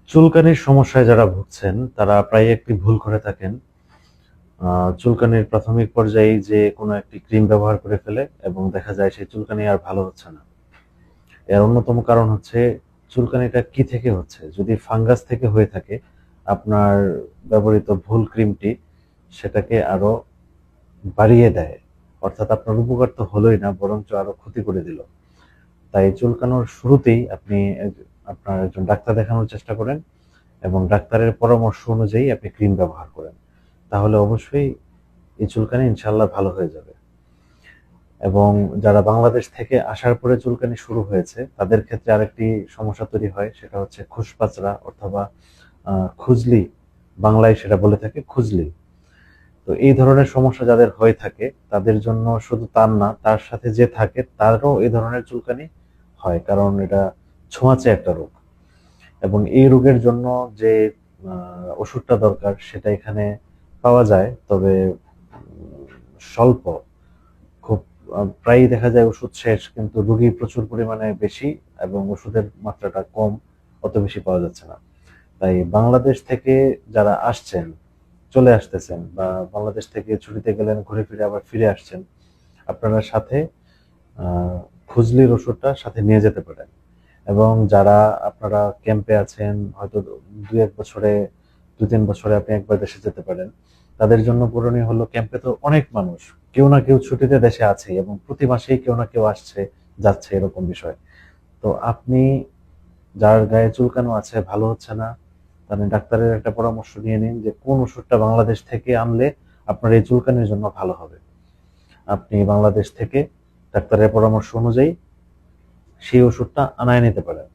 চুলকানির সমস্যায় যারা ভুগছেন তারা প্রায় একটি ভুল করে থাকেন। চুলকানির প্রাথমিক পর্যায়ে যে কোনো একটি ক্রিম ব্যবহার করে ফেলে এবং দেখা যায় সেই চুলকানি আর ভালো হচ্ছে না। এর অন্যতম কারণ হচ্ছে চুলকানিটা কি থেকে হচ্ছে। যদি ফাঙ্গাস থেকে হয়ে থাকে, আপনার ব্যবহৃত ভুল ক্রিমটি সেটাকে আরো বাড়িয়ে দেয়। অর্থাৎ আপনার উপকার তো হলোই না, বরঞ্চ আরো ক্ষতি করে দিল। তাই চুলকানোর শুরুতেই আপনি আপনার একজন ডাক্তার দেখানোর চেষ্টা করেন এবং ডাক্তারের পরামর্শ অনুযায়ী আপনি ক্রিম ব্যবহার করেন। তাহলে অবশ্যই এই চুলকানি ইনশাল্লাহ ভালো হয়ে যাবে। এবং যারা বাংলাদেশ থেকে আসার পরে চুলকানি শুরু হয়েছে তাদের ক্ষেত্রে আরেকটি সমস্যা তৈরি হয়, সেটা হচ্ছে খুসপাচড়া অথবা খুজলি। বাংলায় সেটা বলে থাকে খুজলি। তো এই ধরনের সমস্যা যাদের হয়ে থাকে তাদের জন্য শুধু তার না, তার সাথে যে থাকে তারও এই ধরনের চুলকানি হয়, কারণ এটা ছোঁয়াচে একটা রোগ। এবং এই রোগের জন্য যে ওষুধটা দরকার সেটা এখানে পাওয়া যায়, তবে স্বল্প। খুব প্রায়ই দেখা যায় ওষুধ শেষ, কিন্তু রোগী প্রচুর পরিমাণে বেশি এবং ওষুধের মাত্রাটা কম, অত বেশি পাওয়া যাচ্ছে না। তাই বাংলাদেশ থেকে যারা আসছেন, চলে আসতেছেন, বা বাংলাদেশ থেকে ছুটিতে গেলেন, ঘুরে ফিরে আবার ফিরে আসছেন, আপনারা সাথে খুজলির ওষুধটা সাথে নিয়ে যেতে পারেন। এবং যারা আপনারা ক্যাম্পে আছেন, হয়তো 2-1 বছরে, 2-3 বছরে আপনি একবার দেশে যেতে পারেন, তাদের জন্য করণীয় হলো, ক্যাম্পে তো অনেক মানুষ, কেউ না কেউ ছুটিতে দেশে আছে এবং প্রতি মাসেই কেউ না কেউ আসছে যাচ্ছে, এরকম বিষয়। তো আপনি, যার গায়ে চুলকানো আছে, ভালো হচ্ছে না, তাহলে ডাক্তারের একটা পরামর্শ নিয়ে নিন যে কোন ওষুধটা বাংলাদেশ থেকে আনলে আপনার এই চুলকানির জন্য ভালো হবে। আপনি বাংলাদেশ থেকে ডাক্তারের পরামর্শ অনুযায়ী সেই ওষুধটা আনায় নিতে পারেন।